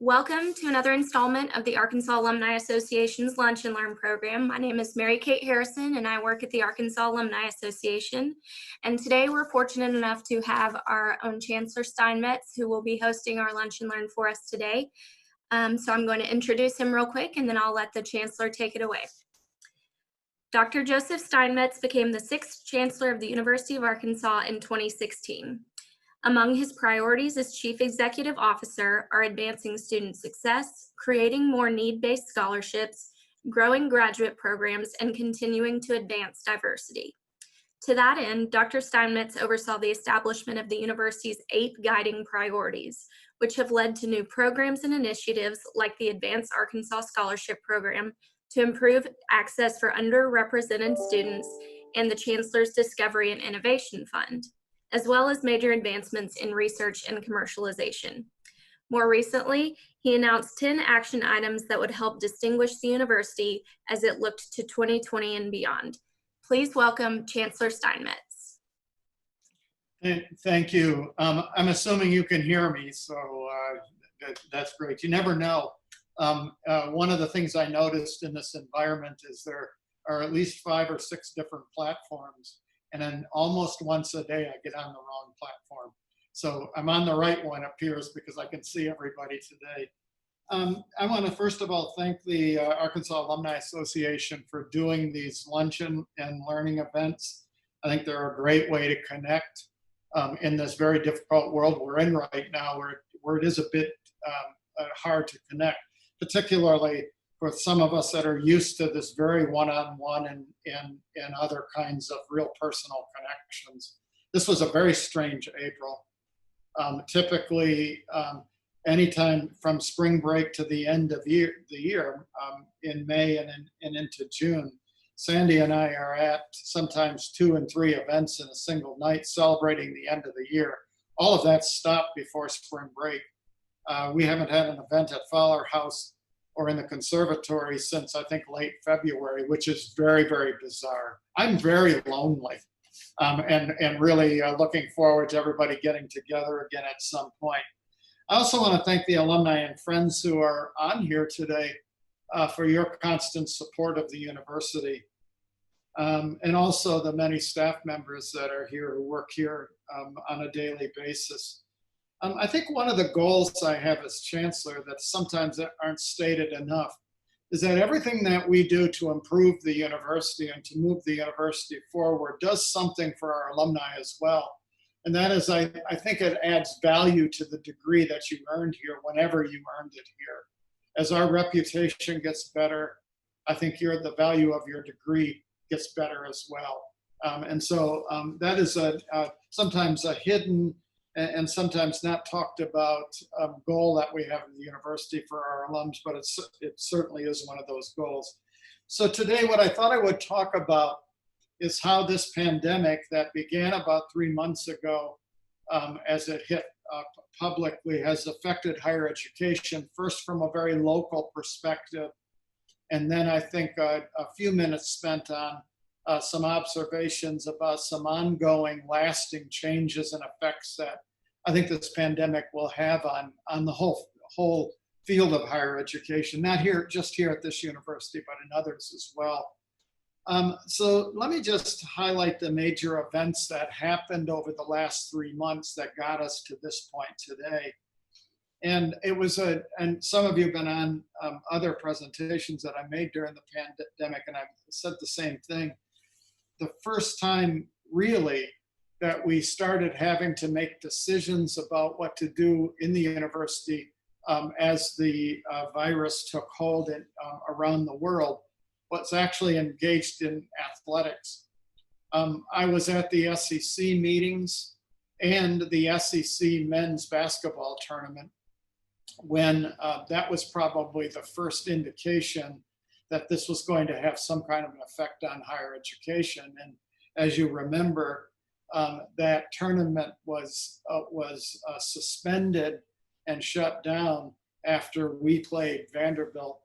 Welcome to another installment of the Arkansas Alumni Association's Lunch and Learn program. My name is Mary Kate Harrison and I work at the Arkansas Alumni Association. And today we're fortunate enough to have our own Chancellor Steinmetz, who will be hosting our Lunch and Learn for us today. So I'm going to introduce him real quick and then I'll let the Chancellor take it away. Dr. Joseph Steinmetz became the 6th Chancellor of the University of Arkansas in 2016. Among his priorities as Chief Executive Officer are advancing student success, creating more need-based scholarships, growing graduate programs, and continuing to advance diversity. To that end, Dr. Steinmetz oversaw the establishment of the university's 8 guiding priorities, which have led to new programs and initiatives like the Advanced Arkansas Scholarship Program to improve access for underrepresented students and the Chancellor's Discovery and Innovation Fund, as well as major advancements in research and commercialization. More recently, he announced 10 action items that would help distinguish the university as it looked to 2020 and beyond. Please welcome Chancellor Steinmetz. Thank you. I'm assuming you can hear me, so that's great. You never know. One of the things I noticed in this environment is there are at least 5 or 6 different platforms. And then almost once a day, I get on the wrong platform. So I'm on the right one, appears, because I can see everybody today. I want to first of all thank the Arkansas Alumni Association for doing these luncheon and learning events. I think they're a great way to connect in this very difficult world we're in right now, where it is a bit hard to connect, particularly for some of us that are used to this very one-on-one and other kinds of real personal connections. This was a very strange April. Typically, anytime from spring break to the end of the year in May and into June, Sandy and I are at sometimes 2 and 3 events in a single night celebrating the end of the year. All of that stopped before spring break. We haven't had an event at Fowler House or in the conservatory since I think late February, which is very, very bizarre. I'm very lonely and really looking forward to everybody getting together again at some point. I also want to thank the alumni and friends who are on here today for your constant support of the university. And also the many staff members that are here who work here on a daily basis. I think one of the goals I have as Chancellor that sometimes aren't stated enough is that everything that we do to improve the university and to move the university forward does something for our alumni as well. And that is, I think it adds value to the degree that you earned here whenever you earned it here. As our reputation gets better, I think the value of your degree gets better as well. And so that is sometimes a hidden and sometimes not talked about goal that we have in the university for our alums, but it certainly is one of those goals. So today what I thought I would talk about is how this pandemic that began about 3 months ago as it hit publicly has affected higher education, first from a very local perspective, and then I think a few minutes spent on some observations about some ongoing lasting changes and effects that I think this pandemic will have on the whole field of higher education, not just here at this university, but in others as well. So let me just highlight the major events that happened over the last 3 months that got us to this point today. And it was and some of you have been on other presentations that I made during the pandemic, and I've said the same thing. The first time really that we started having to make decisions about what to do in the university as the virus took hold around the world was actually engaged in athletics. I was at the SEC meetings and the SEC men's basketball tournament when that was probably the first indication that this was going to have some kind of an effect on higher education. And as you remember, that tournament was suspended and shut down after we played Vanderbilt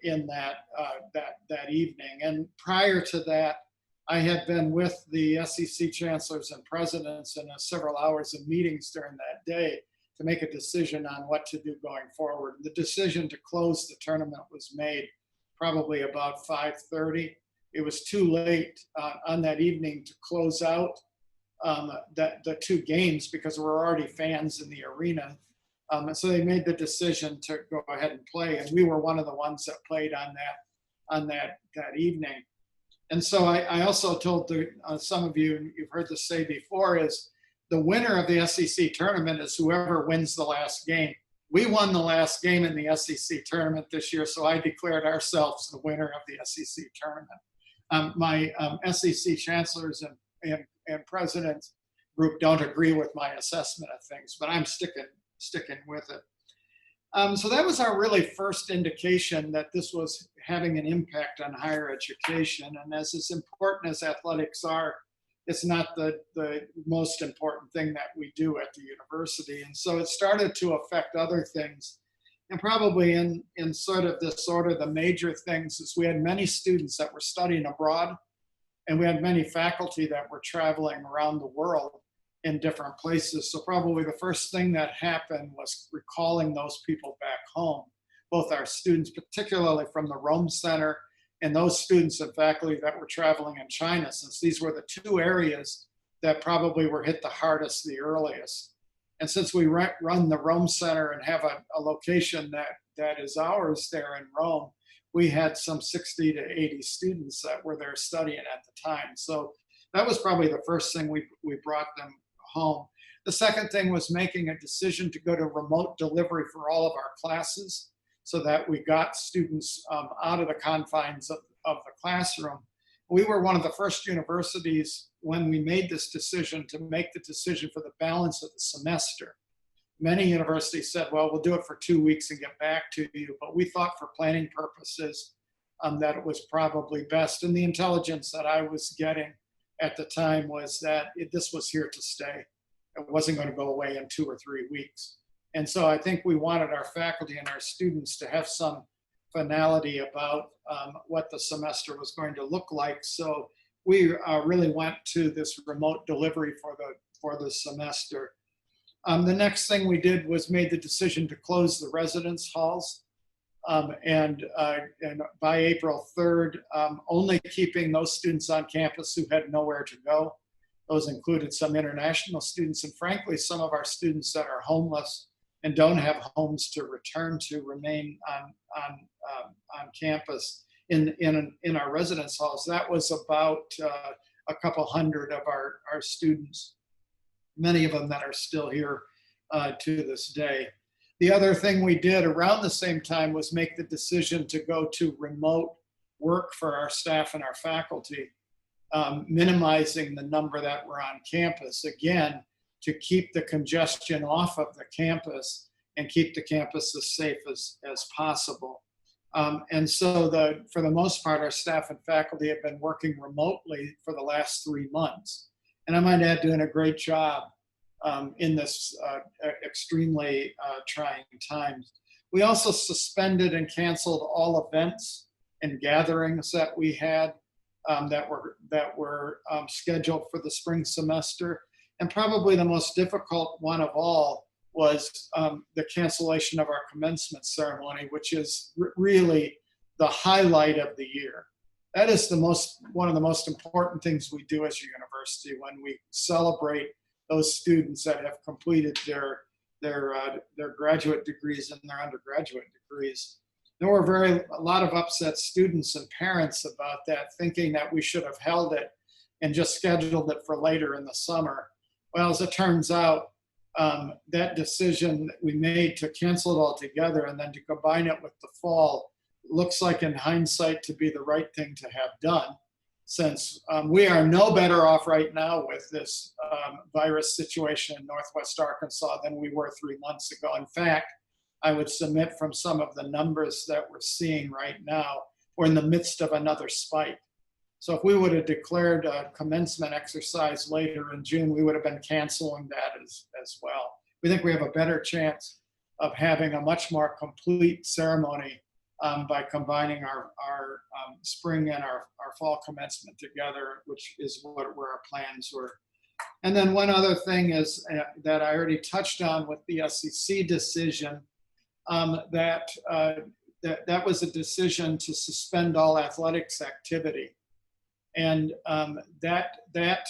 in that evening. And prior to that, I had been with the SEC chancellors and presidents in several hours of meetings during that day to make a decision on what to do going forward. The decision to close the tournament was made probably about 5:30. It was too late on that evening to close out the two games because there were already fans in the arena. And so they made the decision to go ahead and play, and we were one of the ones that played on that evening. And so I also told some of you, and you've heard this say before, is the winner of the SEC tournament is whoever wins the last game. We won the last game in the SEC tournament this year, so I declared ourselves the winner of the SEC tournament. My SEC chancellors and presidents group don't agree with my assessment of things, but I'm sticking with it. So that was our really first indication that this was having an impact on higher education. And as important as athletics are, it's not the most important thing that we do at the university. And so it started to affect other things. And probably in sort of this order, the major things is we had many students that were studying abroad, and we had many faculty that were traveling around the world in different places. So probably the first thing that happened was recalling those people back home, both our students, particularly from the Rome Center, and those students and faculty that were traveling in China, since these were the two areas that probably were hit the hardest, the earliest. And since we run the Rome Center and have a location that is ours there in Rome, we had some 60 to 80 students that were there studying at the time. So that was probably the first thing we brought them home. The second thing was making a decision to go to remote delivery for all of our classes so that we got students out of the confines of the classroom. We were one of the first universities when we made this decision to make the decision for the balance of the semester. Many universities said, well, we'll do it for 2 weeks and get back to you. But we thought for planning purposes that it was probably best. And the intelligence that I was getting at the time was that this was here to stay. It wasn't going to go away in 2 or 3 weeks. And so I think we wanted our faculty and our students to have some finality about what the semester was going to look like. So we really went to this remote delivery for the semester. The next thing we did was made the decision to close the residence halls. And by April 3rd, only keeping those students on campus who had nowhere to go. Those included some international students and frankly, some of our students that are homeless and don't have homes to return to remain on campus in our residence halls. That was about a couple hundred of our students, many of them that are still here to this day. The other thing we did around the same time was make the decision to go to remote work for our staff and our faculty, minimizing the number that were on campus, again, to keep the congestion off of the campus and keep the campus as safe as possible. And so for the most part, our staff and faculty have been working remotely for the last 3 months. And I might add, doing a great job in this extremely trying times. We also suspended and canceled all events and gatherings that we had that were scheduled for the spring semester. And probably the most difficult one of all was the cancellation of our commencement ceremony, which is really the highlight of the year. That is one of the most important things we do as a university, when we celebrate those students that have completed their graduate degrees and their undergraduate degrees. There were a lot of upset students and parents about that, thinking that we should have held it and just scheduled it for later in the summer. Well, as it turns out, that decision that we made to cancel it altogether and then to combine it with the fall looks like, in hindsight, to be the right thing to have done, since we are no better off right now with this virus situation in Northwest Arkansas than we were 3 months ago. In fact, I would submit from some of the numbers that we're seeing right now, we're in the midst of another spike. So if we would have declared a commencement exercise later in June, we would have been canceling that as well. We think we have a better chance of having a much more complete ceremony by combining our spring and our fall commencement together, which is where our plans were And then one other thing is that I already touched on with the SEC decision, that was a decision to suspend all athletics activity. And that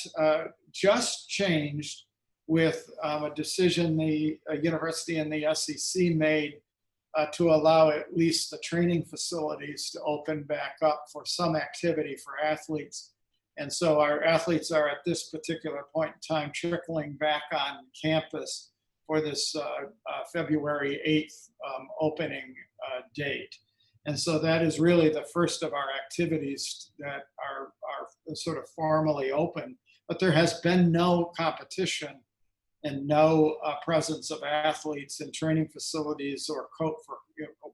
just changed with a decision the university and the SEC made to allow at least the training facilities to open back up for some activity for athletes. And so our athletes are at this particular point in time trickling back on campus for this February 8th opening date. And so that is really the first of our activities that are sort of formally open, but there has been no competition and no presence of athletes in training facilities or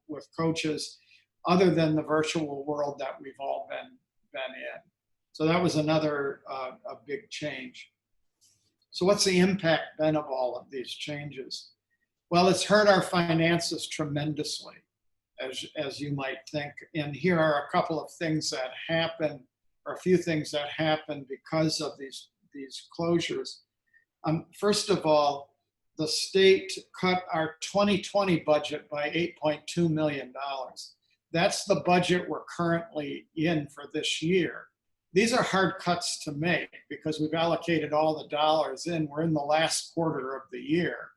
with coaches other than the virtual world that we've all been in. So that was another a big change. So what's the impact then of all of these changes? Well, it's hurt our finances tremendously, as you might think. And here are a couple of things that happen, or a few things that happen because of these closures. First of all, the state cut our 2020 budget by $8.2 million. That's the budget we're currently in for this year. These are hard cuts to make because we've allocated all the dollars in. We're in the last quarter of the year.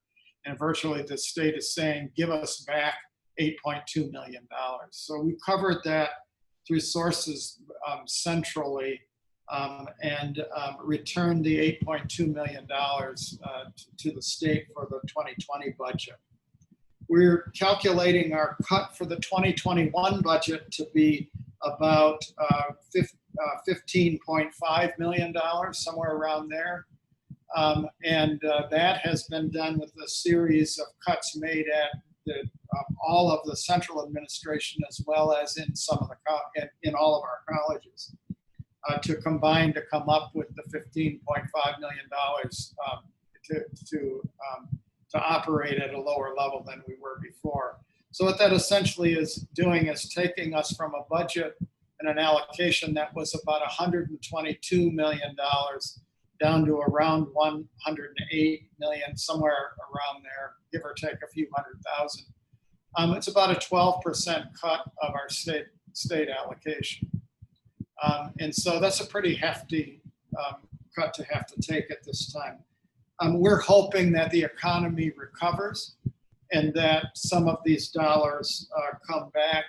And virtually the state is saying, give us back $8.2 million. So we covered that through sources centrally and returned the $8.2 million to the state for the 2020 budget. We're calculating our cut for the 2021 budget to be about $15.5 million, somewhere around there. And that has been done with a series of cuts made at all of the central administration, as well as in some of in all of our colleges, to combine to come up with the $15.5 million to operate at a lower level than we were before. So what that essentially is doing is taking us from a budget and an allocation that was about $122 million down to around 108 million, somewhere around there, give or take a few hundred thousand. It's about a 12% cut of our state allocation. And so that's a pretty hefty cut to have to take at this time. We're hoping that the economy recovers and that some of these dollars come back.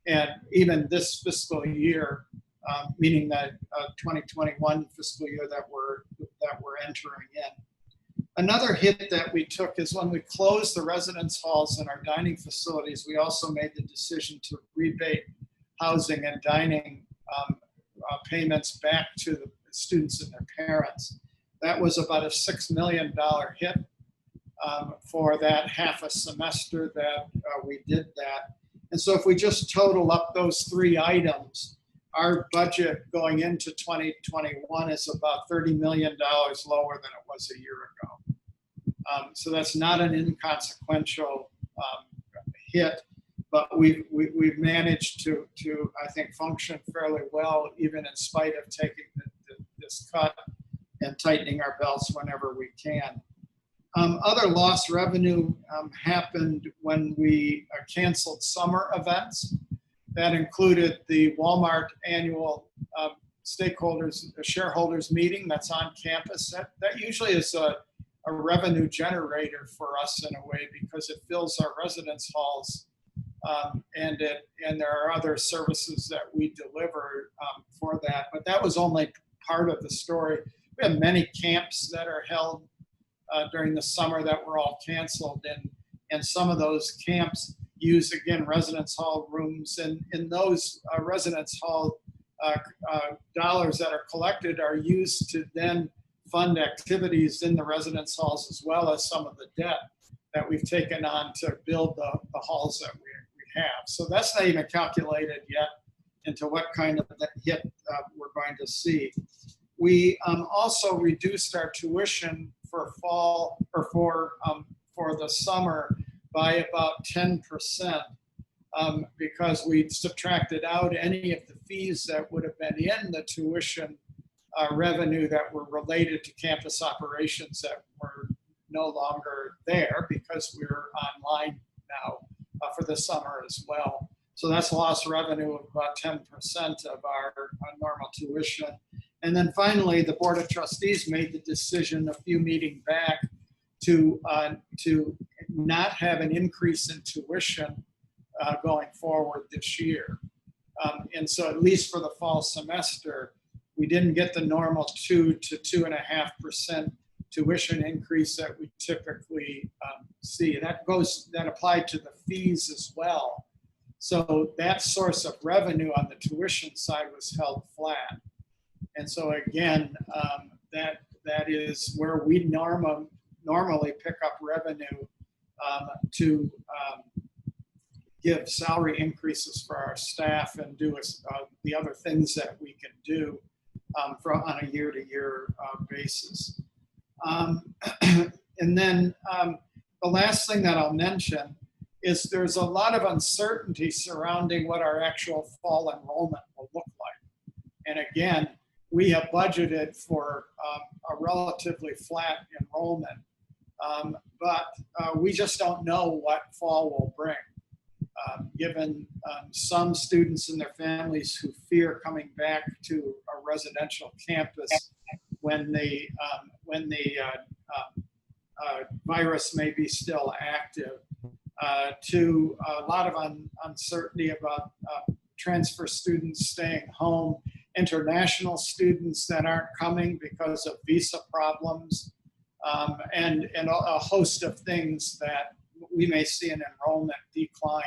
And even this fiscal year, meaning that 2021 fiscal year that we're entering in. Another hit that we took is when we closed the residence halls and our dining facilities, we also made the decision to rebate housing and dining payments back to the students and their parents. That was about a $6 million hit for that half a semester that we did that. And so if we just total up those three items, our budget going into 2021 is about $30 million lower than it was a year ago. So that's not an inconsequential hit, but we've managed to I think function fairly well, even in spite of taking this cut and tightening our belts whenever we can. Other lost revenue happened when we canceled summer events. That included the Walmart annual shareholders meeting that's on campus. That usually is a revenue generator for us in a way because it fills our residence halls and there are other services that we deliver for that. But that was only part of the story. We have many camps that are held during the summer that were all canceled, and some of those camps use, again, residence hall rooms, and in those residence hall dollars that are collected are used to then fund activities in the residence halls, as well as some of the debt that we've taken on to build the halls that we have. So that's not even calculated yet into what kind of hit we're going to see. We also reduced our tuition for fall or for the summer by about 10% because we subtracted out any of the fees that would have been in the tuition revenue that were related to campus operations that were no longer there because we're online now for the summer as well. So that's lost revenue of about 10% of our normal tuition. And then finally, the Board of Trustees made the decision a few meetings back to not have an increase in tuition going forward this year. And so at least for the fall semester, we didn't get the normal 2 to 2.5% tuition increase that we typically see. That applied to the fees as well. So that source of revenue on the tuition side was held flat. And so again, that is where we normally pick up revenue to give salary increases for our staff and do the other things that we can do on a year-to-year basis. And then the last thing that I'll mention is there's a lot of uncertainty surrounding what our actual fall enrollment will look like. And again, we have budgeted for a relatively flat enrollment, but we just don't know what fall will bring. Given some students and their families who fear coming back to a residential campus when the virus may be still active, to a lot of uncertainty about transfer students staying home, international students that aren't coming because of visa problems, and a host of things that we may see an enrollment decline.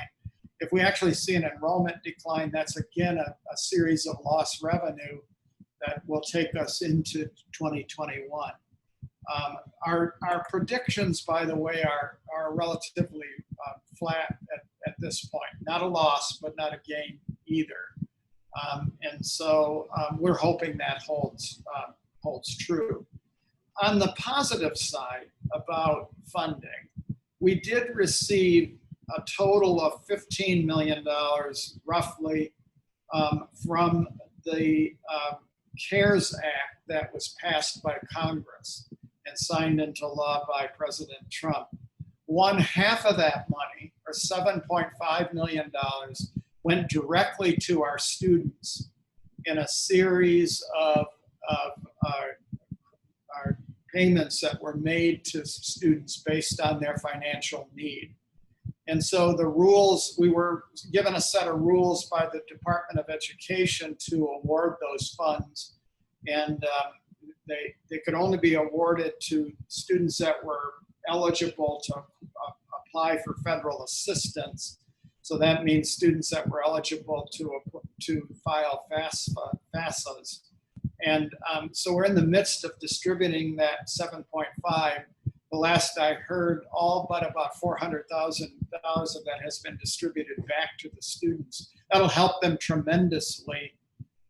If we actually see an enrollment decline, that's again a series of lost revenue that will take us into 2021. Our predictions, by the way, are relatively flat at this point. Not a loss, but not a gain either. And so we're hoping that holds true. On the positive side about funding, we did receive a total of $15 million roughly from the CARES Act that was passed by Congress and signed into law by President Trump. 1/2 of that money, or $7.5 million, went directly to our students in a series of our payments that were made to students based on their financial need. And so the rules, we were given a set of rules by the Department of Education to award those funds. And they could only be awarded to students that were eligible to apply for federal assistance. So that means students that were eligible to file FAFSAs. And so we're in the midst of distributing that 7.5. The last I heard, all but about $400,000 of that has been distributed back to the students. That'll help them tremendously,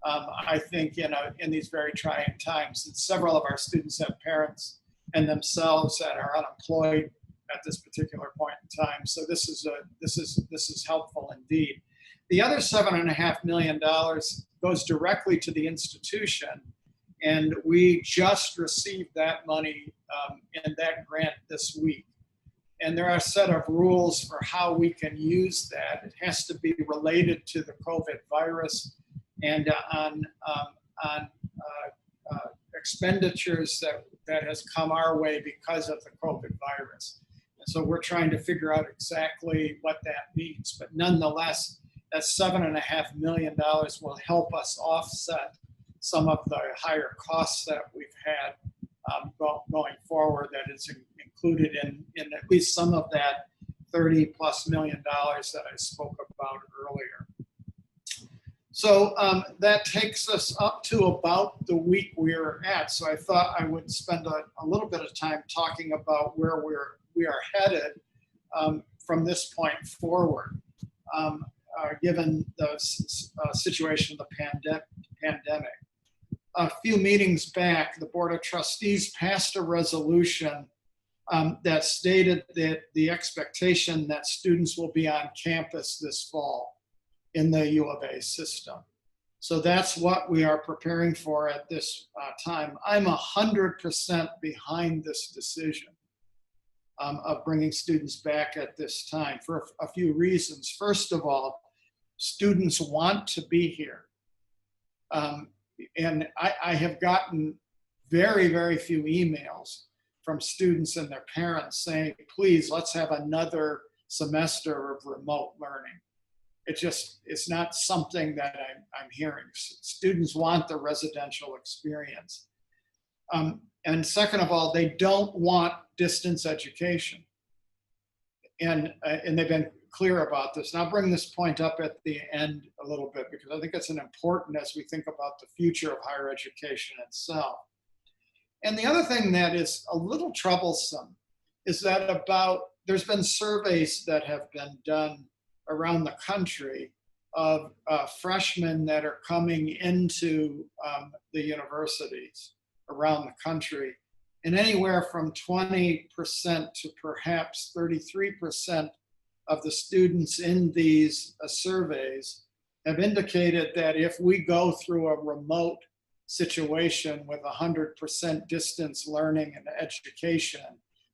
I think, in these very trying times. And several of our students have parents and themselves that are unemployed at this particular point in time. So this is helpful indeed. The other $7.5 million goes directly to the institution, and we just received that money in that grant this week. And there are a set of rules for how we can use that. It has to be related to the COVID virus and on expenditures that has come our way because of the COVID virus. And so we're trying to figure out exactly what that means. But nonetheless, that $7.5 million will help us offset some of the higher costs that we've had going forward, that is included in at least some of that $30+ million that I spoke about earlier. So that takes us up to about the week we're at. So I thought I would spend a little bit of time talking about where we are headed from this point forward, given the situation of the pandemic. A few meetings back, the Board of Trustees passed a resolution that stated that the expectation that students will be on campus this fall in the U of A system. So that's what we are preparing for at this time. I'm 100% behind this decision of bringing students back at this time for a few reasons. First of all, students want to be here. And I have gotten very, very few emails from students and their parents saying, please, let's have another semester of remote learning. It's not something that I'm hearing. Students want the residential experience. And second of all, they don't want distance education. And they've been clear about this. And I'll bring this point up at the end a little bit because I think it's an important as we think about the future of higher education itself. And the other thing that is a little troublesome is that there's been surveys that have been done around the country of freshmen that are coming into the universities around the country. And anywhere from 20% to perhaps 33% of the students in these surveys have indicated that if we go through a remote situation with 100% distance learning and education,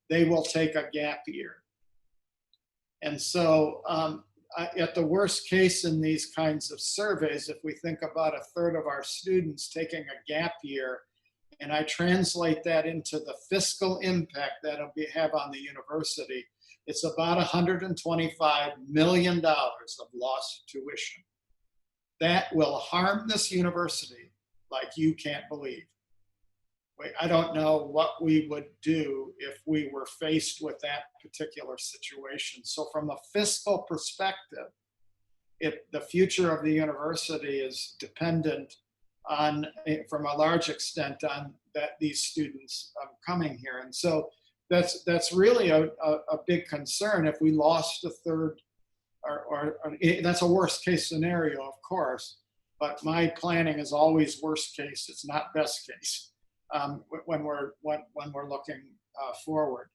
they will take a gap year. And so at the worst case in these kinds of surveys, if we think about a third of our students taking a gap year, and I translate that into the fiscal impact that it'll have on the university, it's about $125 million of lost tuition. That will harm this university like you can't believe. I don't know what we would do if we were faced with that particular situation. So from a fiscal perspective, the future of the university is dependent on, from a large extent, on these students coming here. And so that's really a big concern. If we lost a third, or that's a worst case scenario, of course, but my planning is always worst case. It's not best case. When we're looking forward.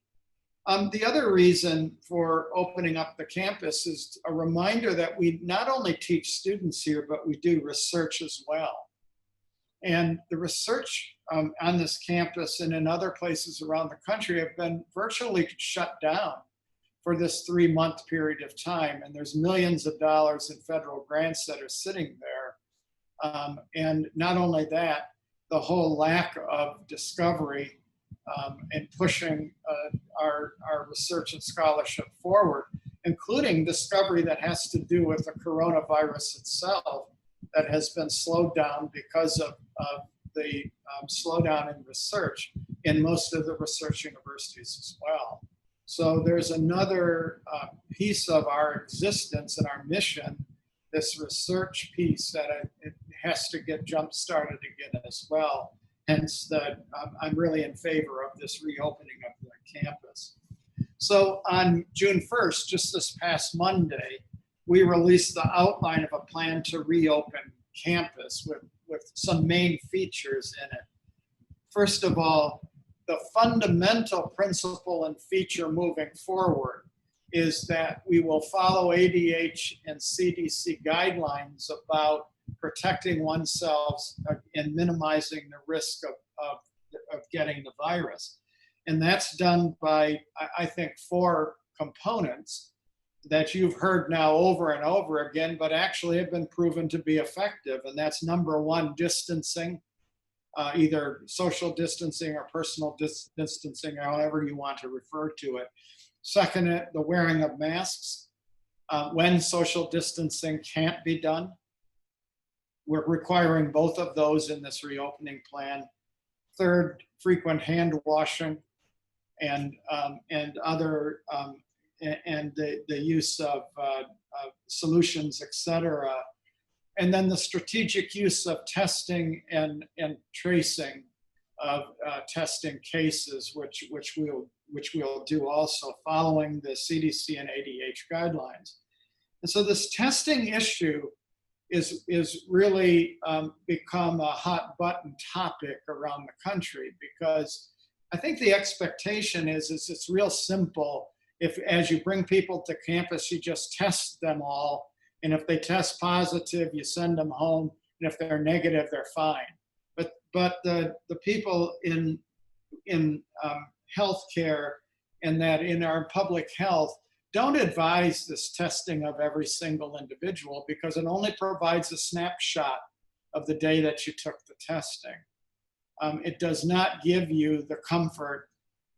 The other reason for opening up the campus is a reminder that we not only teach students here, but we do research as well. And the research on this campus and in other places around the country have been virtually shut down for this 3-month period of time. And there's millions of dollars in federal grants that are sitting there. And not only that, the whole lack of discovery and pushing our research and scholarship forward, including discovery that has to do with the coronavirus itself that has been slowed down because of the slowdown in research in most of the research universities as well. So there's another piece of our existence and our mission, this research piece that it has to get jump-started again as well. Hence, I'm really in favor of this reopening of the campus. So on June 1st, just this past Monday, we released the outline of a plan to reopen campus with some main features in it. First of all, the fundamental principle and feature moving forward is that we will follow ADH and CDC guidelines about protecting oneself and minimizing the risk of getting the virus. And that's done by, I think, 4 components that you've heard now over and over again, but actually have been proven to be effective. And that's number 1, distancing, either social distancing or personal distancing, however you want to refer to it. Second, the wearing of masks when social distancing can't be done. We're requiring both of those in this reopening plan. Third, frequent hand washing and other and the use of solutions, et cetera. And then the strategic use of testing and tracing of testing cases, which we'll do also following the CDC and ADH guidelines. And so this testing issue is really become a hot button topic around the country, because I think the expectation is it's real simple. If as you bring people to campus, you just test them all. And if they test positive, you send them home. And if they're negative, they're fine. But the people in healthcare and that in our public health don't advise this testing of every single individual because it only provides a snapshot of the day that you took the testing. It does not give you the comfort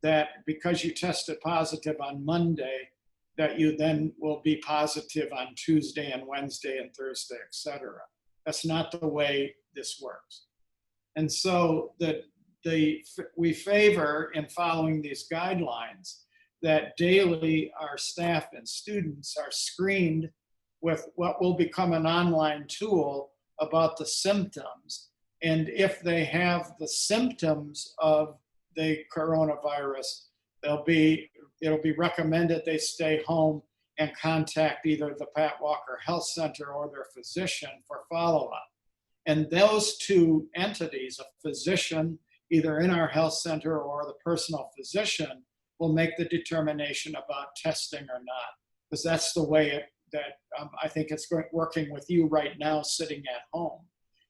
that because you tested positive on Monday, that you then will be positive on Tuesday and Wednesday and Thursday, et cetera. That's not the way this works. And so we favor in following these guidelines that daily our staff and students are screened with what will become an online tool about the symptoms. And if they have the symptoms of the coronavirus, it'll be recommended they stay home and contact either the Pat Walker Health Center or their physician for follow-up. And those two entities, a physician, either in our health center or the personal physician, will make the determination about testing or not. Because that's the way I think it's working with you right now sitting at home.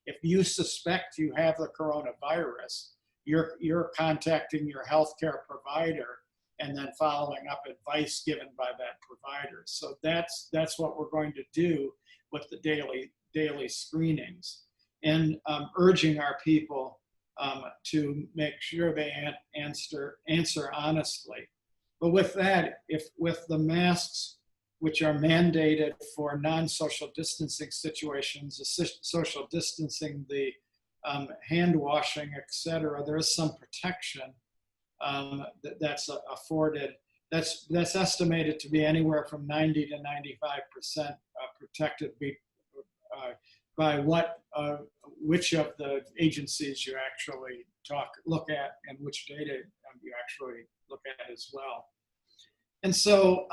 If you suspect you have the coronavirus, you're contacting your healthcare provider and then following up advice given by that provider. So that's what we're going to do with the daily screenings, and urging our people to make sure they answer honestly. But with that, with the masks, which are mandated for non-social distancing situations, the social distancing, the hand washing, et cetera, there is some protection that's afforded. That's estimated to be anywhere from 90 to 95% protected by which of the agencies you actually look at and which data you actually look at as well. And so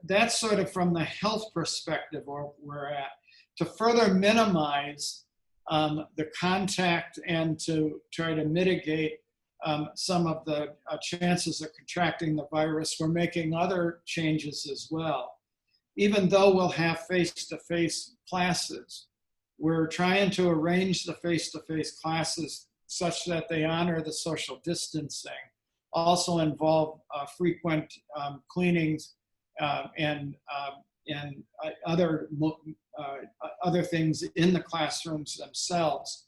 that's sort of from the health perspective where we're at. To further minimize the contact and to try to mitigate some of the chances of contracting the virus, we're making other changes as well. Even though we'll have face-to-face classes, we're trying to arrange the face-to-face classes such that they honor the social distancing, also involve frequent cleanings and other things in the classrooms themselves.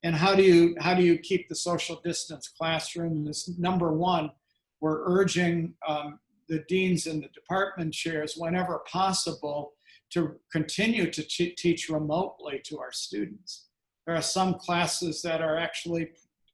And how do you keep the social distance classroom? Number one, we're urging the deans and the department chairs, whenever possible, to continue to teach remotely to our students. There are some classes that are actually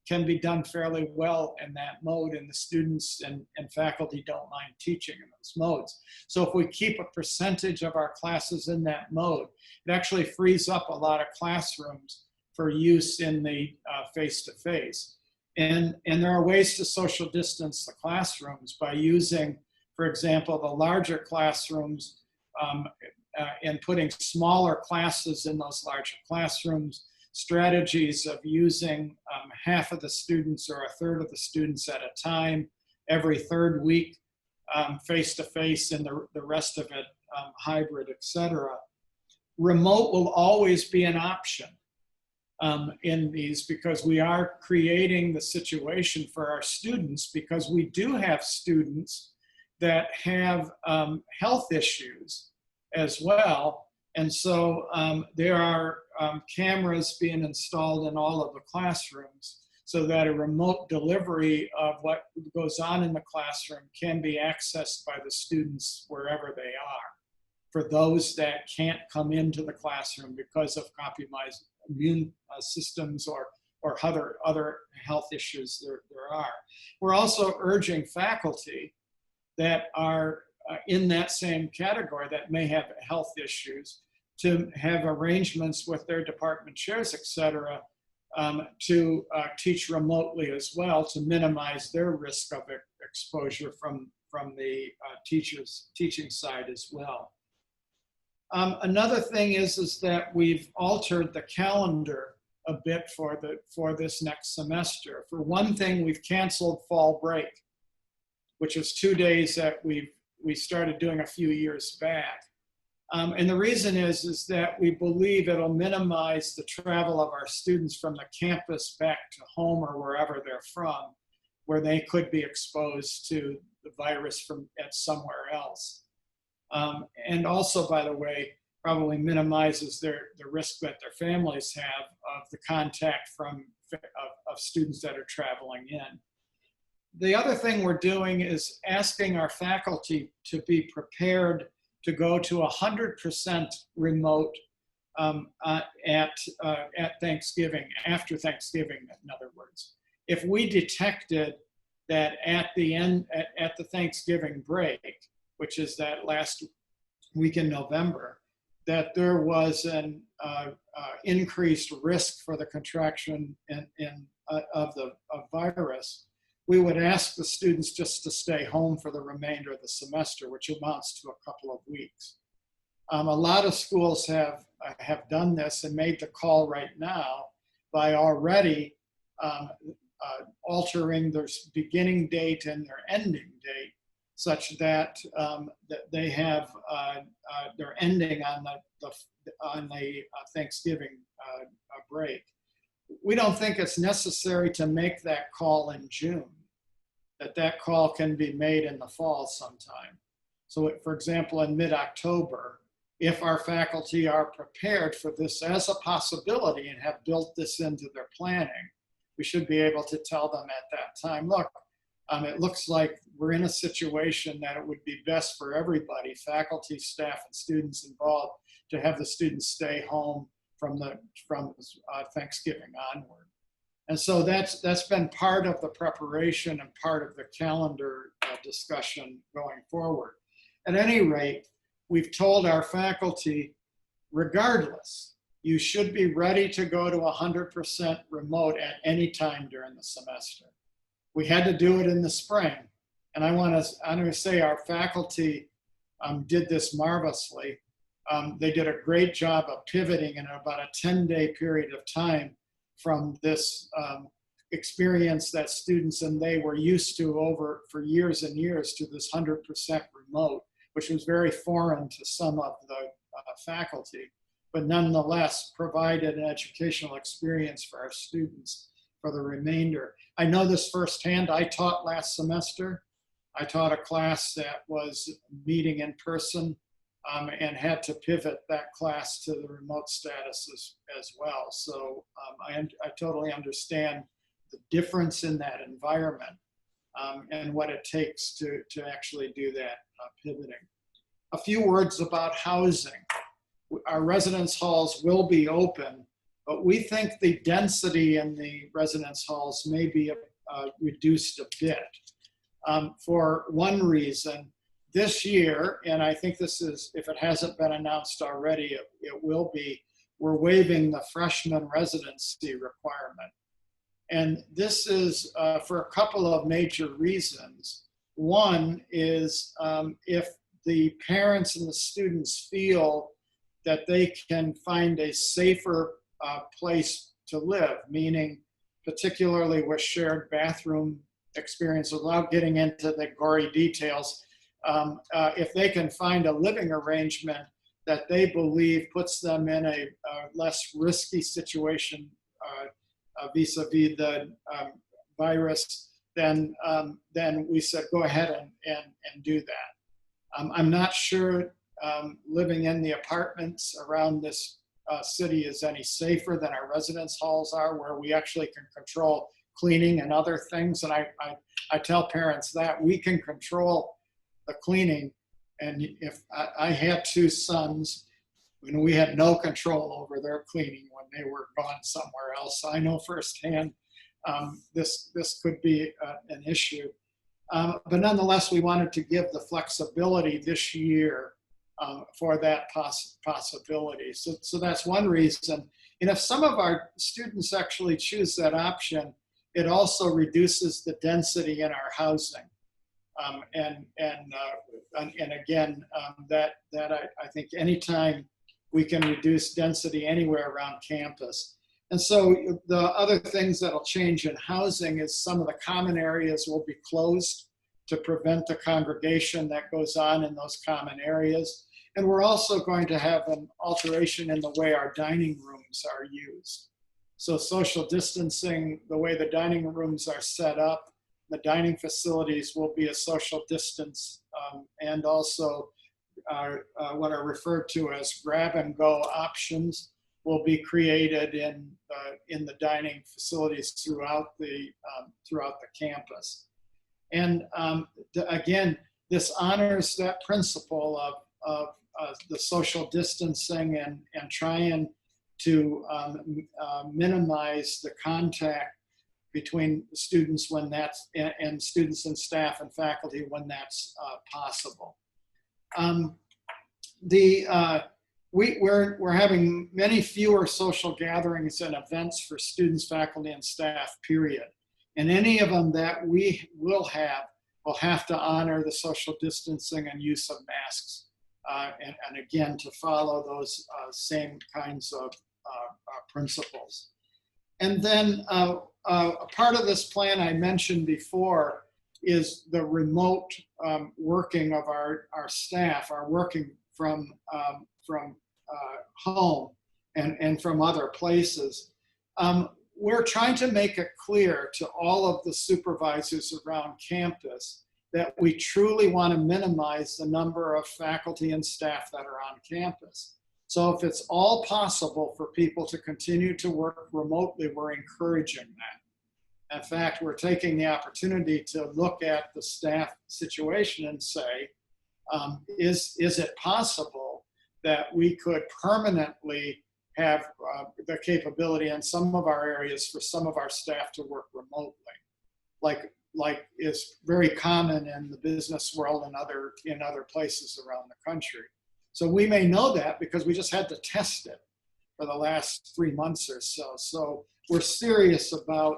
can be done fairly well in that mode, and the students and faculty don't mind teaching in those modes. So if we keep a percentage of our classes in that mode, it actually frees up a lot of classrooms for use in the face-to-face. And there are ways to social distance the classrooms by using, for example, the larger classrooms and putting smaller classes in those larger classrooms, strategies of using half of the students or a third of the students at a time every third week, face-to-face, and the rest of it hybrid, et cetera. Remote will always be an option in these, because we are creating the situation for our students, because we do have students that have health issues as well. And so there are cameras being installed in all of the classrooms so that a remote delivery of what goes on in the classroom can be accessed by the students wherever they are. For those that can't come into the classroom because of compromised immune systems or other health issues there are. We're also urging faculty that are in that same category that may have health issues to have arrangements with their department chairs, et cetera, to teach remotely as well, to minimize their risk of exposure from the teaching side as well. Another thing is that we've altered the calendar a bit for this next semester. For one thing, we've canceled fall break, which was 2 days that we started doing a few years back. And the reason is that we believe it'll minimize the travel of our students from the campus back to home or wherever they're from, where they could be exposed to the virus from at somewhere else. And also, by the way, probably minimizes the risk that their families have of the contact of students that are traveling in. The other thing we're doing is asking our faculty to be prepared to go to 100% remote at Thanksgiving, after Thanksgiving, in other words. If we detected that at the Thanksgiving break, which is that last week in November, that there was an increased risk for the contraction of virus, we would ask the students just to stay home for the remainder of the semester, which amounts to a couple of weeks. A lot of schools have done this and made the call right now by already altering their beginning date and their ending date, such that they have their ending on the Thanksgiving break. We don't think it's necessary to make that call in June, that call can be made in the fall sometime. So for example, in mid-October, if our faculty are prepared for this as a possibility and have built this into their planning, we should be able to tell them at that time, look, it looks like we're in a situation that it would be best for everybody, faculty, staff, and students involved, to have the students stay home from Thanksgiving onward. And so that's been part of the preparation and part of the calendar discussion going forward. At any rate, we've told our faculty, regardless, you should be ready to go to 100% remote at any time during the semester. We had to do it in the spring. And I want to say our faculty did this marvelously. They did a great job of pivoting in about a 10-day period of time from this experience that students and they were used to for years and years to this 100% remote, which was very foreign to some of the faculty, but nonetheless provided an educational experience for our students for the remainder. I know this firsthand. I taught last semester. I taught a class that was meeting in person and had to pivot that class to the remote status as well. So I totally understand the difference in that environment and what it takes to actually do that pivoting. A few words about housing. Our residence halls will be open, but we think the density in the residence halls may be reduced a bit. For one reason, this year, and I think this is, if it hasn't been announced already, it will be, we're waiving the freshman residency requirement. And this is for a couple of major reasons. One is if the parents and the students feel that they can find a safer place to live, meaning particularly with shared bathroom experience, without getting into the gory details, if they can find a living arrangement that they believe puts them in a less risky situation vis-a-vis the virus, then we said go ahead and do that. I'm not sure living in the apartments around this city is any safer than our residence halls are, where we actually can control cleaning and other things. And I tell parents that we can control the cleaning. And if I had two sons, we had no control over their cleaning when they were gone somewhere else. So I know firsthand this could be an issue. But nonetheless, we wanted to give the flexibility this year for that possibility. So that's one reason. And if some of our students actually choose that option, it also reduces the density in our housing. And again, that I think anytime we can reduce density anywhere around campus. And so the other things that'll change in housing is some of the common areas will be closed to prevent the congregation that goes on in those common areas. And we're also going to have an alteration in the way our dining rooms are used. So social distancing, the way the dining rooms are set up, the dining facilities will be a social distance, and also what are referred to as grab and go options will be created in the dining facilities throughout the campus. And again, this honors that principle of the social distancing and trying to minimize the contact between students when that's, and students and staff and faculty when that's possible. We're having many fewer social gatherings and events for students, faculty, and staff, period. And any of them that we will have to honor the social distancing and use of masks. And again, to follow those same kinds of principles. And then a part of this plan I mentioned before is the remote working of our staff, our working from home and from other places. We're trying to make it clear to all of the supervisors around campus that we truly want to minimize the number of faculty and staff that are on campus. So if it's all possible for people to continue to work remotely, we're encouraging that. In fact, we're taking the opportunity to look at the staff situation and say, is it possible that we could permanently have the capability in some of our areas for some of our staff to work remotely, like is very common in the business world and in other places around the country. So we may know that because we just had to test it for the last 3 months or so. So we're serious about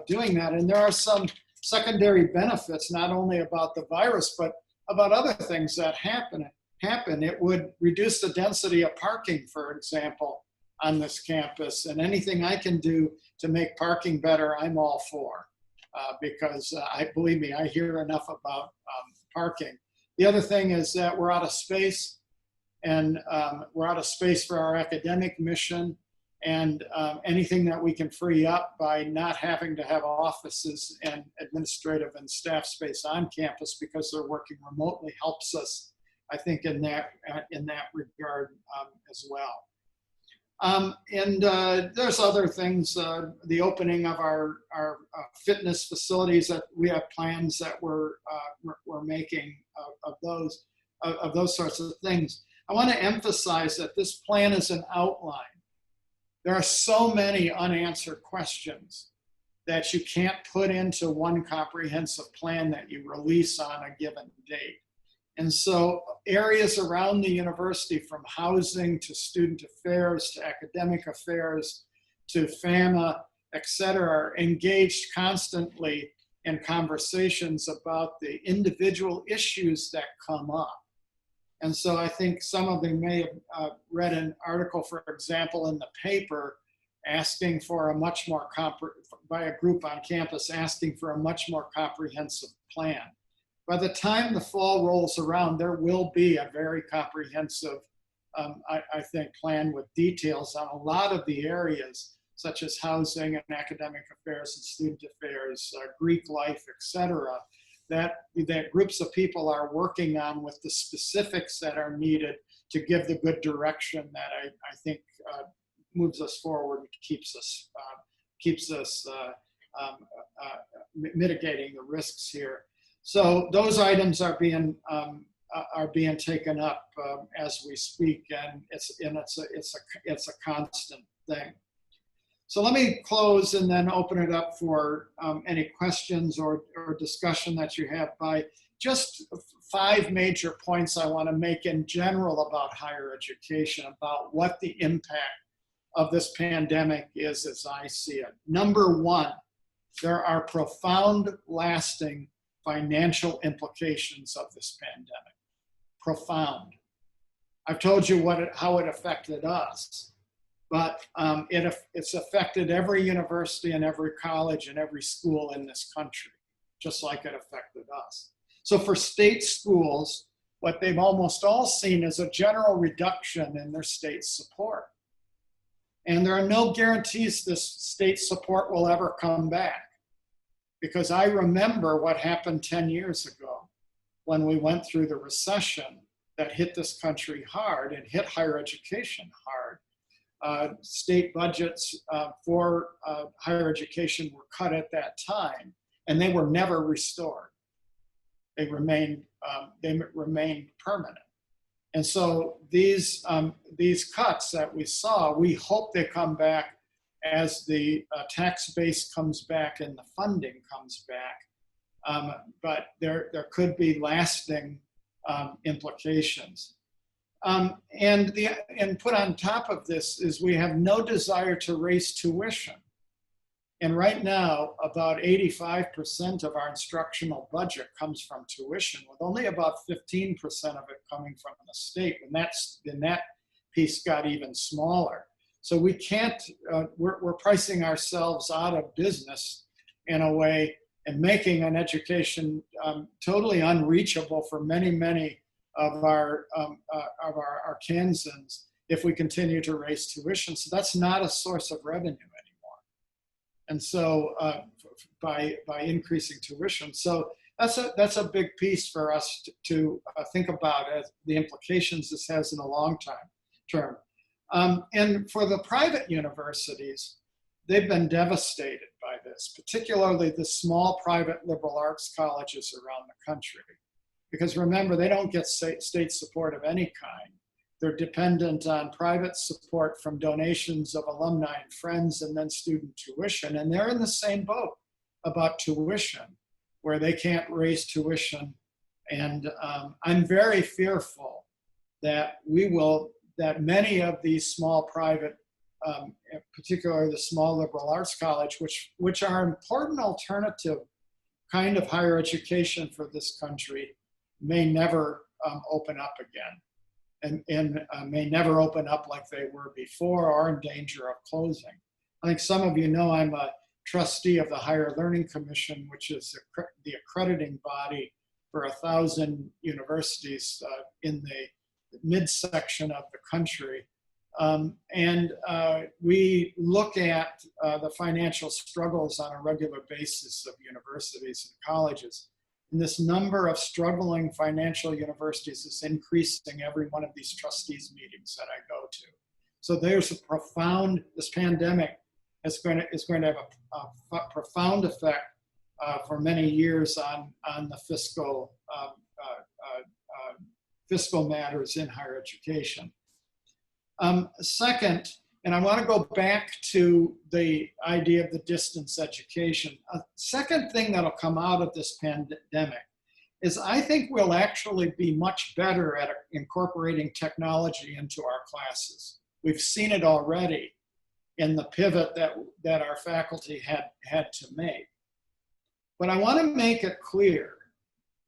doing that. And there are some secondary benefits, not only about the virus, but about other things that happen. It would reduce the density of parking, for example, on this campus. And anything I can do to make parking better, I'm all for. Because believe me, I hear enough about parking. The other thing is that we're out of space, and we're out of space for our academic mission, and anything that we can free up by not having to have offices and administrative and staff space on campus because they're working remotely helps us, I think, in that regard as well. And there's other things, the opening of our fitness facilities, that we have plans that we're making of those sorts of things. I want to emphasize that this plan is an outline. There are so many unanswered questions that you can't put into one comprehensive plan that you release on a given date. And so areas around the university, from housing to student affairs to academic affairs to FAMA, et cetera, are engaged constantly in conversations about the individual issues that come up. And so I think some of them may have read an article, for example, in the paper asking for a much more, by a group on campus asking for a much more comprehensive plan. By the time the fall rolls around, there will be a very comprehensive, I think, plan with details on a lot of the areas, such as housing and academic affairs and student affairs, Greek life, et cetera, that groups of people are working on with the specifics that are needed to give the good direction that I think moves us forward and keeps us mitigating the risks here. So those items are being taken up as we speak, and it's a constant thing. So let me close and then open it up for any questions or discussion that you have by just 5 major points I want to make in general about higher education, about what the impact of this pandemic is as I see it. Number 1, there are profound, lasting financial implications of this pandemic. Profound. I've told you how it affected us, but it's affected every university and every college and every school in this country, just like it affected us. So for state schools, what they've almost all seen is a general reduction in their state support. And there are no guarantees this state support will ever come back. Because I remember what happened 10 years ago when we went through the recession that hit this country hard and hit higher education hard. State budgets for higher education were cut at that time, and they were never restored. They remained permanent. And so these cuts that we saw, we hope they come back as the tax base comes back and the funding comes back. But there could be lasting implications. And put on top of this is we have no desire to raise tuition. And right now, about 85% of our instructional budget comes from tuition, with only about 15% of it coming from the state. And that piece got even smaller. So we can't, we're pricing ourselves out of business in a way and making an education totally unreachable for many, many of our Arkansans if we continue to raise tuition. So that's not a source of revenue anymore. And so by increasing tuition. So that's a big piece for us to think about as the implications this has in the long term. And for the private universities, they've been devastated by this, particularly the small private liberal arts colleges around the country. Because remember, they don't get state support of any kind. They're dependent on private support from donations of alumni and friends and then student tuition. And they're in the same boat about tuition, where they can't raise tuition. And I'm very fearful that that many of these small private, particularly the small liberal arts college, which are important alternative kind of higher education for this country, may never open up again. And may never open up like they were before, or in danger of closing. I think some of you know I'm a trustee of the Higher Learning Commission, which is the accrediting body for 1,000 universities in the midsection of the country. And we look at the financial struggles on a regular basis of universities and colleges. And this number of struggling financial universities is increasing every one of these trustees meetings that I go to. So there's a profound, this pandemic is going to have a profound effect for many years on the fiscal matters in higher education. Second, and I want to go back to the idea of the distance education. A second thing that'll come out of this pandemic is I think we'll actually be much better at incorporating technology into our classes. We've seen it already in the pivot that our faculty had to make. But I want to make it clear,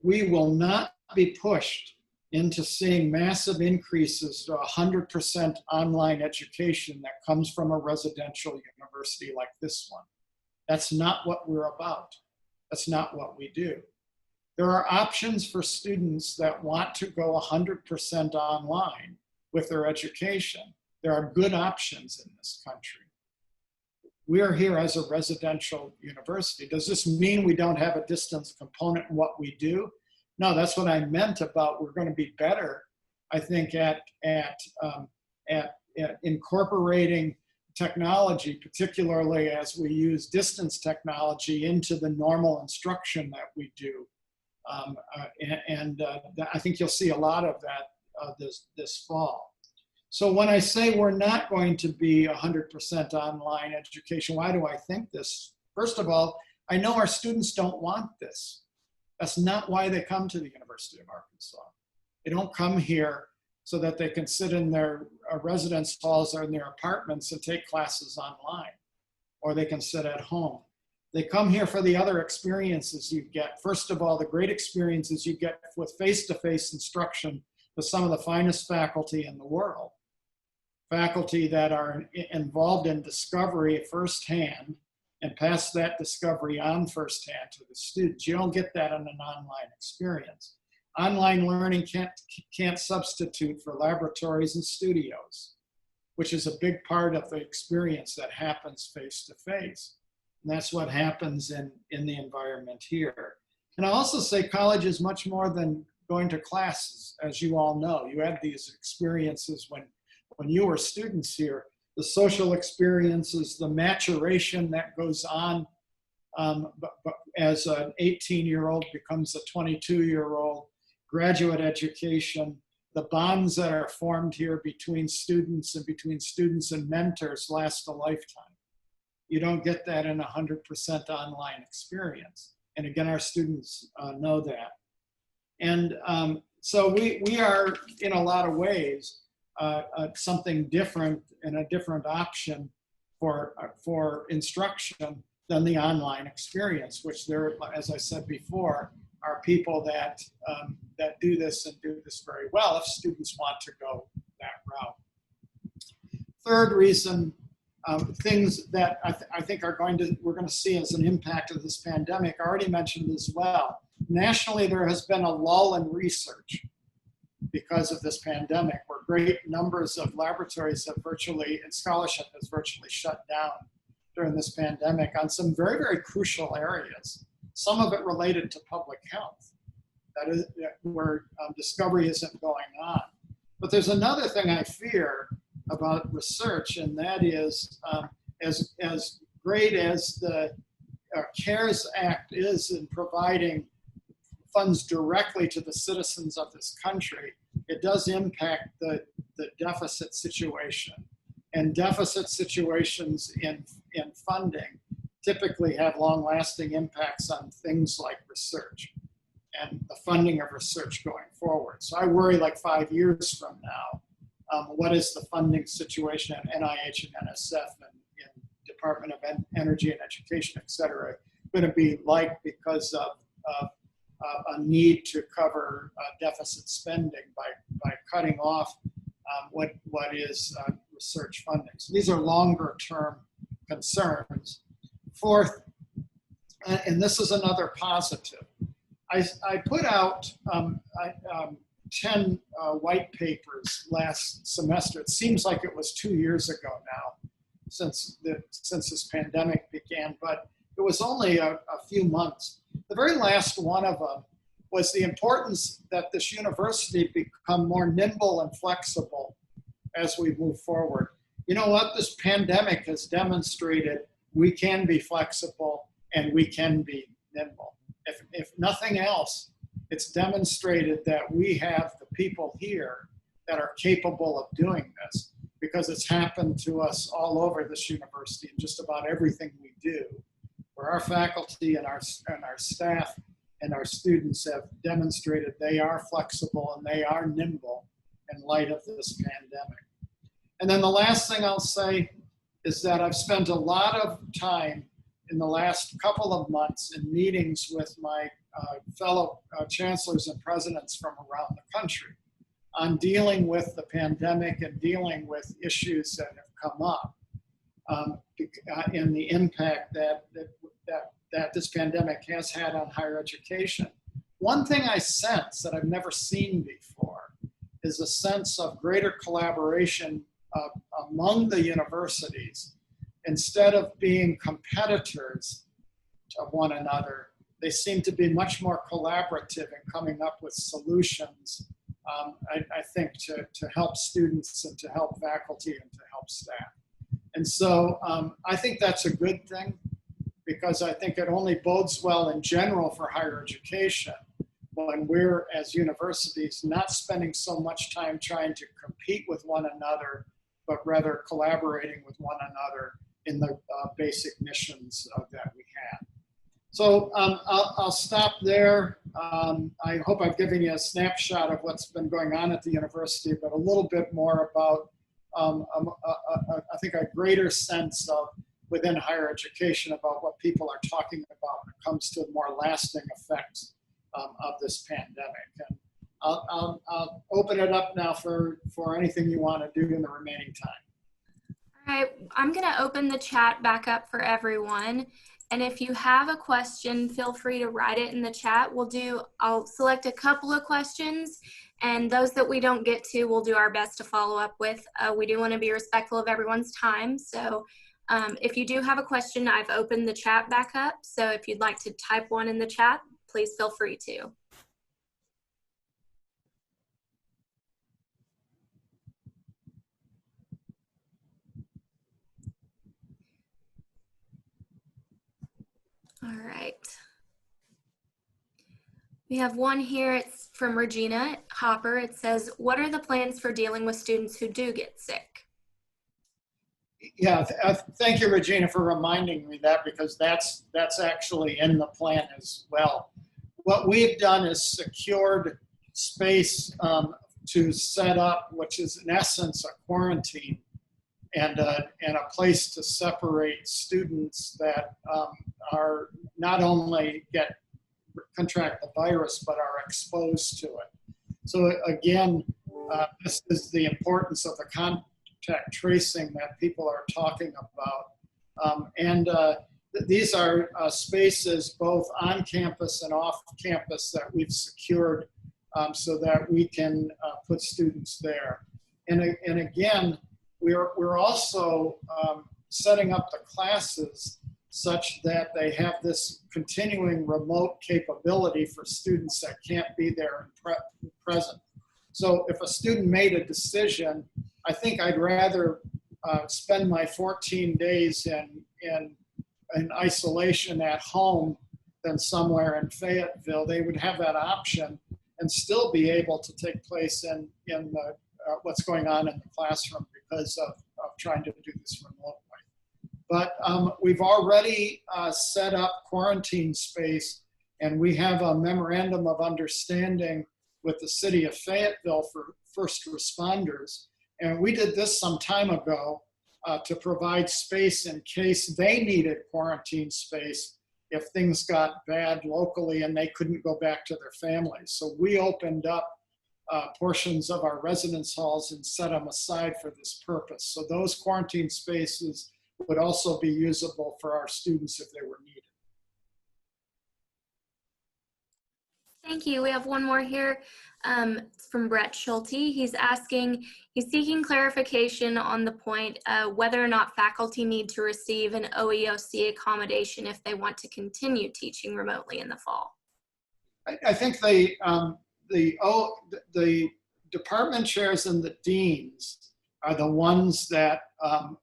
we will not be pushed into seeing massive increases to 100% online education that comes from a residential university like this one. That's not what we're about. That's not what we do. There are options for students that want to go 100% online with their education. There are good options in this country. We're here as a residential university. Does this mean we don't have a distance component in what we do? No, that's what I meant about we're going to be better, I think, at incorporating technology, particularly as we use distance technology into the normal instruction that we do. I think you'll see a lot of that this fall. So when I say we're not going to be 100% online education, why do I think this? First of all, I know our students don't want this. That's not why they come to the University of Arkansas. They don't come here so that they can sit in their residence halls or in their apartments and take classes online, or they can sit at home. They come here for the other experiences you get. First of all, the great experiences you get with face-to-face instruction with some of the finest faculty in the world. Faculty that are involved in discovery firsthand and pass that discovery on firsthand to the students. You don't get that in an online experience. Online learning can't substitute for laboratories and studios, which is a big part of the experience that happens face to face. And that's what happens in the environment here. And I also say college is much more than going to classes, as you all know. You had these experiences when you were students here, the social experiences, the maturation that goes on but as an 18-year-old becomes a 22-year-old, graduate education, the bonds that are formed here between students and mentors last a lifetime. You don't get that in 100% online experience. And again, our students know that. And so we are, in a lot of ways, something different and a different option for instruction than the online experience, which there, as I said before, are people that do this and do this very well if students want to go that route. Third reason, things that I think we're going to see as an impact of this pandemic, I already mentioned as well. Nationally, there has been a lull in research because of this pandemic, where great numbers of laboratories have and scholarship has virtually shut down during this pandemic on some very, very crucial areas. Some of it related to public health, that is where discovery isn't going on. But there's another thing I fear about research, and that is as great as the CARES Act is in providing funds directly to the citizens of this country, it does impact the deficit situation. And deficit situations in funding typically have long-lasting impacts on things like research and the funding of research going forward. So I worry, like 5 years from now, what is the funding situation at NIH and NSF and Department of Energy and Education, et cetera, going to be like because of a need to cover deficit spending by cutting off what is research funding. So these are longer term concerns. Fourth, and this is another positive, I put out 10 white papers last semester. It seems like it was 2 years ago now since this pandemic began, but it was only a few months. The very last one of them was the importance that this university become more nimble and flexible as we move forward. You know what? This pandemic has demonstrated we can be flexible and we can be nimble. If nothing else, it's demonstrated that we have the people here that are capable of doing this, because it's happened to us all over this university in just about everything we do, where our faculty and our staff and our students have demonstrated they are flexible and they are nimble in light of this pandemic. And then the last thing I'll say is that I've spent a lot of time in the last couple of months in meetings with my fellow chancellors and presidents from around the country on dealing with the pandemic and dealing with issues that have come up and the impact that this pandemic has had on higher education. One thing I sense that I've never seen before is a sense of greater collaboration among the universities. Instead of being competitors of one another, they seem to be much more collaborative in coming up with solutions, I think, to help students and to help faculty and to help staff. And so I think that's a good thing, because I think it only bodes well in general for higher education when we're, as universities, not spending so much time trying to compete with one another, but rather collaborating with one another in the basic missions that we have. So I'll stop there. I hope I've given you a snapshot of what's been going on at the university, but a little bit more about, I think, a greater sense of within higher education about what people are talking about when it comes to more lasting effects of this pandemic. And I'll open it up now for anything you want to do in the remaining time. All right, I'm going to open the chat back up for everyone. And if you have a question, feel free to write it in the chat. I'll select a couple of questions, and those that we don't get to, we'll do our best to follow up with. We do want to be respectful of everyone's time. So if you do have a question, I've opened the chat back up. So if you'd like to type one in the chat, please feel free to. All right. We have one here. It's from Regina Hopper. It says, what are the plans for dealing with students who do get sick? Yeah, thank you, Regina, for reminding me that, because that's actually in the plan as well. What we've done is secured space to set up, which is in essence a quarantine and a place to separate students that are not only contract the virus, but are exposed to it. So again, this is the importance of the contact tracing that people are talking about. These are spaces both on campus and off campus that we've secured so that we can put students there. And again, we're also setting up the classes such that they have this continuing remote capability for students that can't be there in present. So if a student made a decision, I think I'd rather spend my 14 days in isolation at home than somewhere in Fayetteville, they would have that option and still be able to take place in what's going on in the classroom because of trying to do this remotely. But we've already set up quarantine space, and we have a memorandum of understanding with the city of Fayetteville for first responders. And we did this some time ago to provide space in case they needed quarantine space if things got bad locally and they couldn't go back to their families. So we opened up portions of our residence halls and set them aside for this purpose. So those quarantine spaces would also be usable for our students if they were needed. Thank you. We have one more here from Brett Schulte. He's seeking clarification on the point whether or not faculty need to receive an OEOC accommodation if they want to continue teaching remotely in the fall. I think the department chairs and the deans are the ones that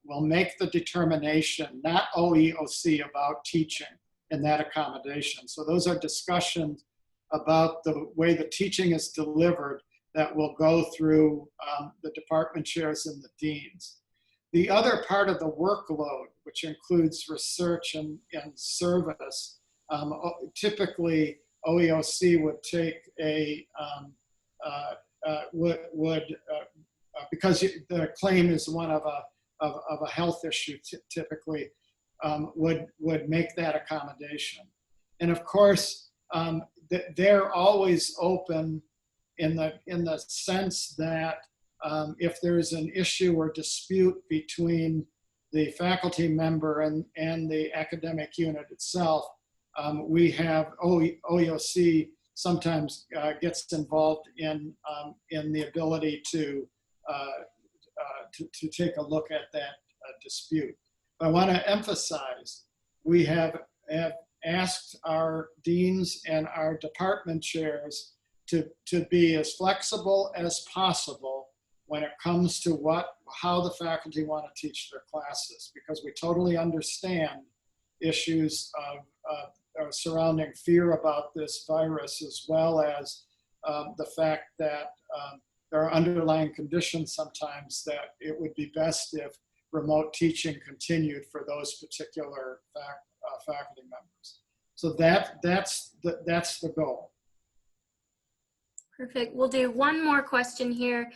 will make the determination, not OEOC, about teaching in that accommodation. So those are discussions about the way the teaching is delivered that will go through the department chairs and the deans. The other part of the workload, which includes research and service, typically OEOC would take because the claim is one of a health issue, typically would make that accommodation. And of course, they're always open in the sense that if there's an issue or dispute between the faculty member and the academic unit itself, we have OEOC sometimes gets involved in the ability to take a look at that dispute. But I want to emphasize, we have asked our deans and our department chairs to be as flexible as possible when it comes to how the faculty want to teach their classes, because we totally understand issues of surrounding fear about this virus, as well as the fact that there are underlying conditions sometimes that it would be best if remote teaching continued for those particular faculty members. So that's the goal. Perfect. We'll do one more question here.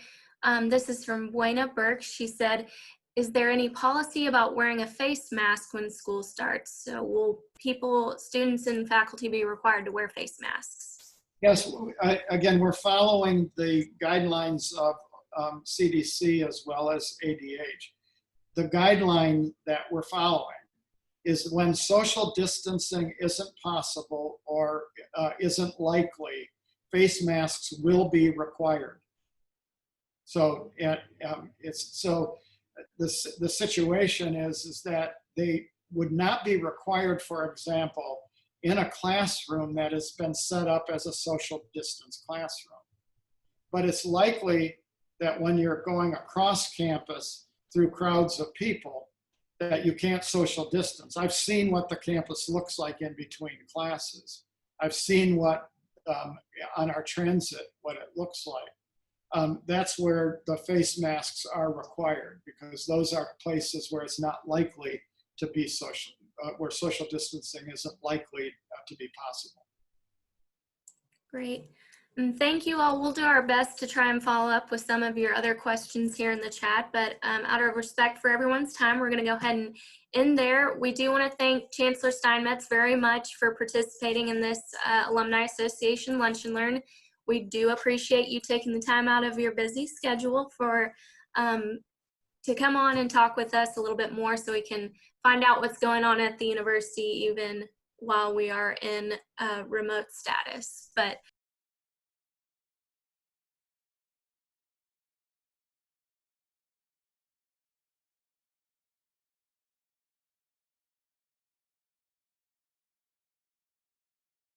This is from Buena Burke. She said, is there any policy about wearing a face mask when school starts? So will students and faculty be required to wear face masks? Yes, again, we're following the guidelines of CDC as well as ADH. The guideline that we're following is when social distancing isn't possible or isn't likely, face masks will be required. So the situation is that they would not be required, for example, in a classroom that has been set up as a social distance classroom. But it's likely that when you're going across campus through crowds of people, that you can't social distance. I've seen what the campus looks like in between classes. I've seen what, on our transit, what it looks like. That's where the face masks are required, because those are places where it's not likely to be social, where social distancing isn't likely to be possible. Great. And thank you all. We'll do our best to try and follow up with some of your other questions here in the chat, but out of respect for everyone's time, we're going to go ahead and end there. We do want to thank Chancellor Steinmetz very much for participating in this Alumni Association Lunch and Learn. We do appreciate you taking the time out of your busy schedule for to come on and talk with us a little bit more so we can find out what's going on at the university even while we are in remote status. But